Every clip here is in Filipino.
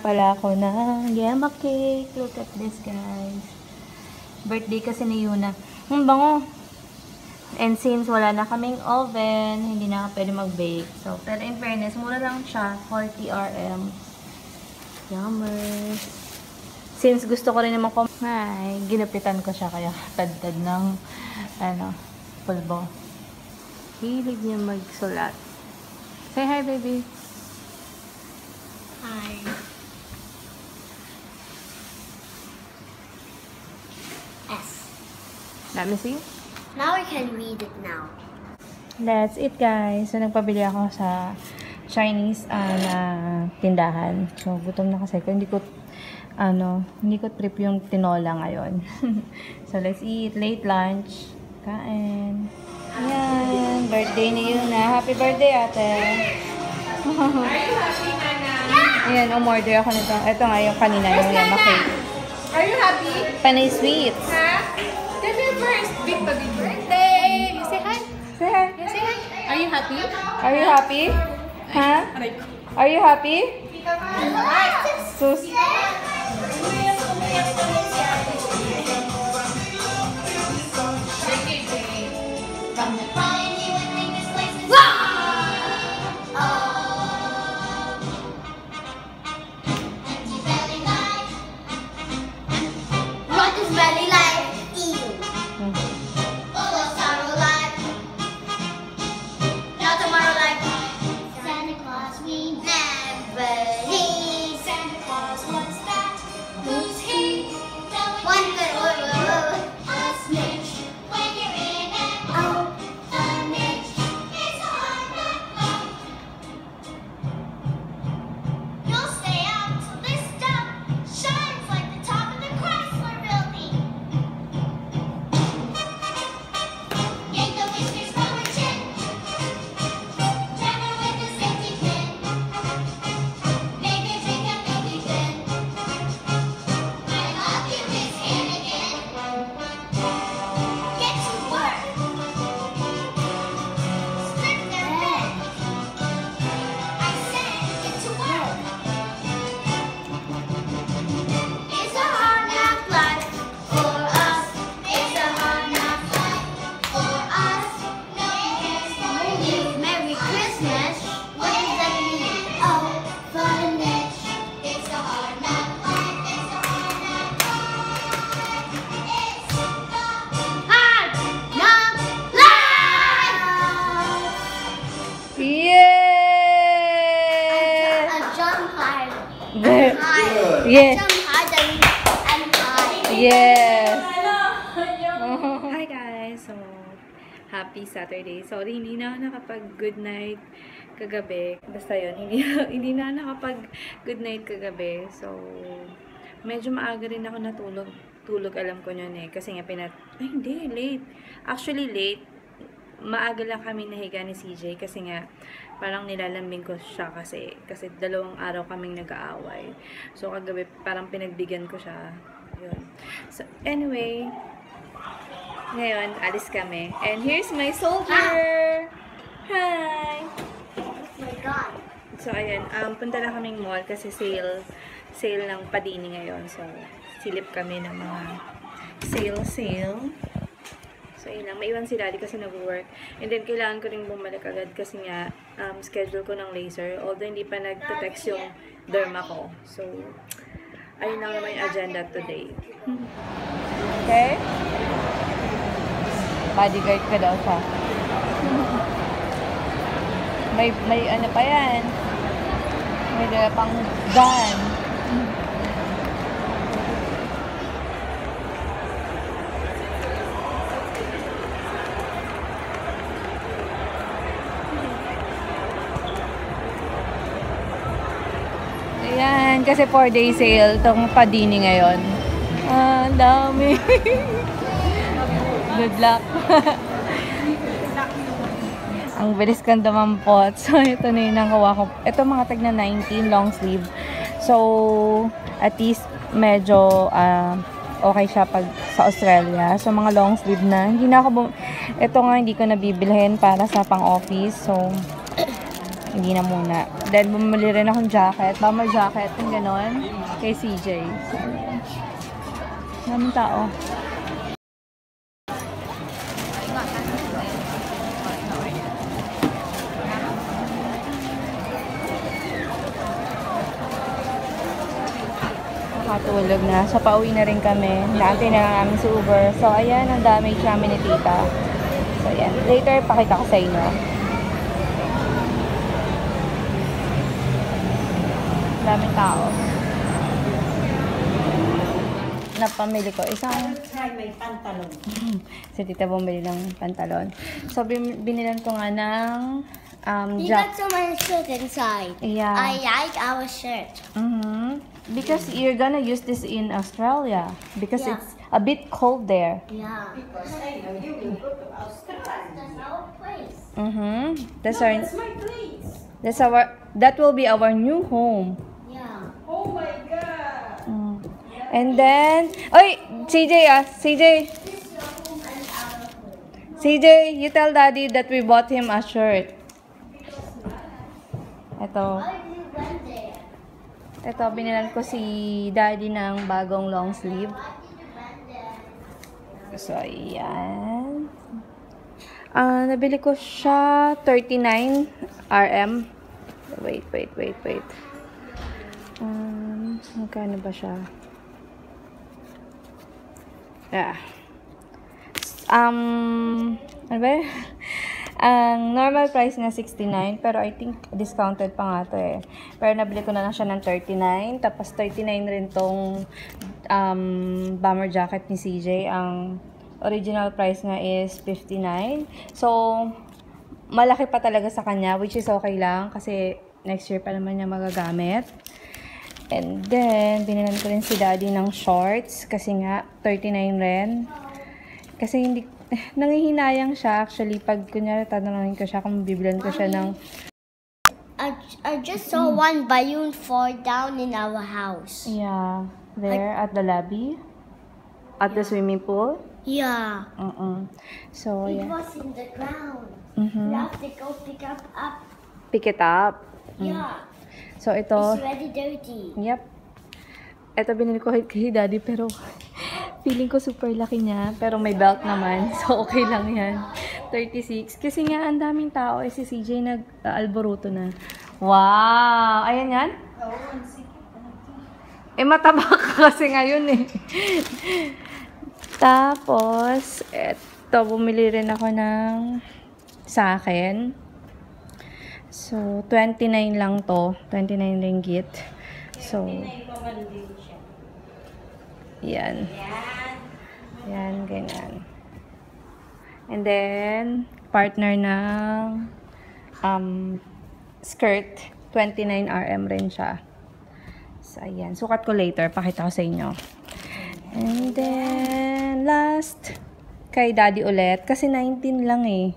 pala ako ng yema cake. Look at this, guys. Birthday kasi ni Yuna. Ang bango. And since wala na kaming oven, hindi na pwede mag-bake. So, pero in fairness, mura lang siya. 40 RM. Yummers. Since gusto ko rin naman ay, ginupitan ko siya kaya tad-tad ng pulbo. Hilig niya magsulat. Say hi, baby. Hi. S. Let me see. Now we can read it now. That's it, guys. So, nagpabili ako sa Chinese na tindahan. So, gutom na kasi. Hindi ko trip yung tinola ngayon. So, let's eat. Late lunch. Kain. Ayan. Birthday ni Yuna. Happy birthday, ate. Are you happy, Nana? Ayan, umorder ako nito. Ito nga yung kanina, yung yema cake. Are you happy? Panay sweets. Ha? Tell me first. Big birthday. You say hi. Say hi. You say hi. Are you happy? Are you happy? Ha? Are you happy? Sus. What is belly like? Ew. Sorrow like. Not tomorrow like. Santa Claus we never need. Santa Claus, what's that? Who's he? One good a snitch. When you're in an orphanage, it's a hard knock. You'll stay out till this stuff shines like the top of the Chrysler Building. Yank the whiskers from her chin. Tap her with a safety pin. Make her drink a baby gin. I love you, Miss Hannigan. Get to work. Strip their bed. I said, get to work. It's a hard knock life for us. It's a hard knock life for us. No one cares for you. Merry Christmas. What does that mean? Oh, orphanage. It's a hard knock life. It's a hard knock life. It's the hard knock life. Yeah! A jump hard. Good. High. Yes. Jump hard and high. Yes. Hi guys. So, happy Saturday. Sorry, hindi na ako nakapag-good night kagabi. Basta yun, hindi na nakapag good night kagabi. So, medyo maaga rin ako natulog. Alam ko yun eh. Kasi nga hindi, late. Actually, late. Maaga lang kami nahiga ni CJ kasi nga parang nilalambing ko siya kasi 2 araw kaming nag-aaway. So, kagabi parang pinagbigyan ko siya. Yun. So, anyway, ngayon, alis kami. And here's my soldier! Hi! Oh my God. So, ayan. Punta na kaming mall kasi sale ng Padini ngayon. So, silip kami ng mga sale. So, yun lang. Maiwan si Daddy kasi nag-work. And then, kailangan ko rin bumalik agad kasi nga, schedule ko ng laser. Although, hindi pa nag-text yung derma ko. So, ayun lang naman yung agenda today. Okay? Bodyguard ka daw siya. May ano pa yan. May dala pang gun. Ayan, kasi 4-day sale tong Padini ngayon. Ang dami. Good luck. Ang bilis kang dumampot. So, ito na yung nakawa ko. Ito mga tag na 19, long sleeve. So, at least medyo okay siya pag sa Australia. So, mga long sleeve na. Hindi na ako ito nga, hindi ko nabibilhin para sa pang-office. So, hindi na muna. Then, bumili rin akong jacket. Bomber jacket, yung ganon. Kay CJ. Daming tao. Nakatulog na. So, pauwi na rin kami. Naantay na lang namin sa Uber. So, ayan, ang damage namin ni tita. So, ayan. Later, pakita ko sa inyo. Daming tao. Napamili ko. Isang... May pantalon. Si tita bumili ng pantalon. So, binilan ko nga ng... You got so many shirt inside. Yeah. I like our shirt. Because you're gonna use this in Australia. Because Yeah. it's a bit cold there. Yeah. Because I know you will go to Australia. That's our place. That's No, our... that's my place. That's our... That will be our new home. Yeah. Oh my God. And then... Oy! CJ CJ! CJ, you tell Daddy that we bought him a shirt. Ito. Why did you went there? Ito, binilan ko si Daddy ng bagong long sleeve. Why did you went there? So, ayan. Nabili ko siya 39 RM. Wait. Magkano ba siya? Ano ba? Ang normal price na 69, pero I think discounted pa nga to eh. Pero nabili ko na lang siya ng 39, tapos 39 rin tong bomber jacket ni CJ. Ang original price nga is 59. So, malaki pa talaga sa kanya, which is okay lang kasi next year pa naman niya magagamit. And then, binilan ko rin si Daddy ng shorts kasi nga 39 rin. Kasi hindi, nangihinayang siya actually pag kunyari tatanungin ko siya kung bibilan ko siya ng... I just saw one balloon fall down in our house. Yeah, there at the lobby. At the swimming pool. Yeah. So, It yeah. was in the ground. You have to go pick up. Pick it up. Yeah. So, ito... It's already dirty. Yep. Ito binili ko kay Daddy pero feeling ko super laki niya. Pero may belt naman. So, okay lang yan. 36. Kasi nga, ang daming tao. Si CJ nag-alboroto na. Wow! Ayan yan? Mataba ka kasi ngayon eh. Tapos, eto, bumili rin ako ng sa akin. So, 29 lang to. 29 ringgit. So, yan. Yan, ganyan. And then, partner ng skirt. 29 RM rin siya. So, ayan. Sukat ko later. Pakita ko sa inyo. And then, last, kay Daddy ulit. Kasi 19 lang eh.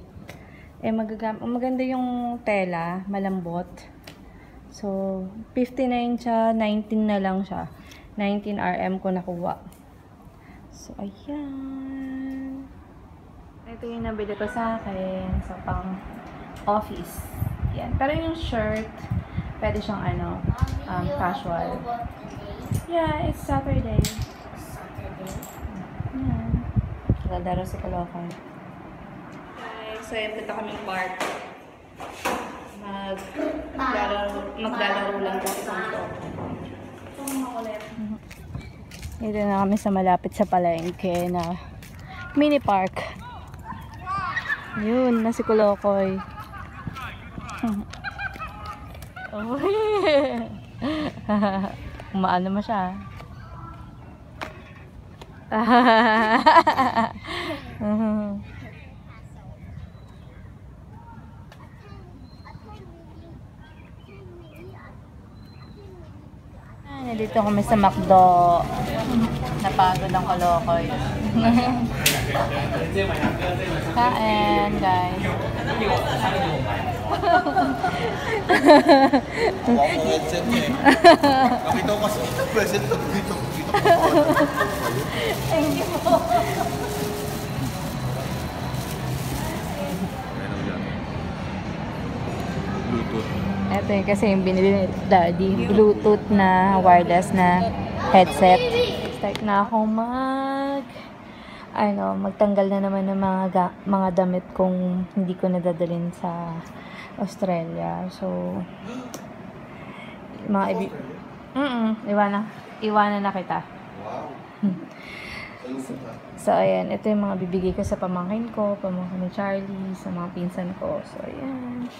Maganda yung tela. Malambot. So, 59 siya. 19 na lang siya. 19 RM ko nakuha. So, ayan. Ito yung nabili ko sa akin. So, pang office. Yan. Pero yung shirt, pwede siyang casual. Yeah, it's Saturday. Yan. Lalaro sa Caloocan. Guys, so yan, punta kaming park. Maglalaro lang po isang to. Dito na kami sa malapit sa palengke na mini park. Yun, na si Kulokoy. Umaan naman siya. Nandito kami sa McDo. Napagod ang Kulokoy. Kain, guys. Ako headset niya eh. Nakita ko kasi ito, present ko dito. Thank you po. Bluetooth. Ito yung kasi yung binili ni Daddy. Bluetooth na wireless na headset. Start na ako magtanggal na naman ng mga damit kung hindi ko nadadalhin sa Australia. So, iwanan na kita. So, ayan. Ito yung mga bibigay ko sa pamangkin ni Charlie, sa mga pinsan ko. So, ayan.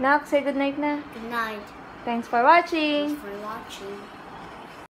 Nak, say good night na. Good night. Thanks for watching. For watching.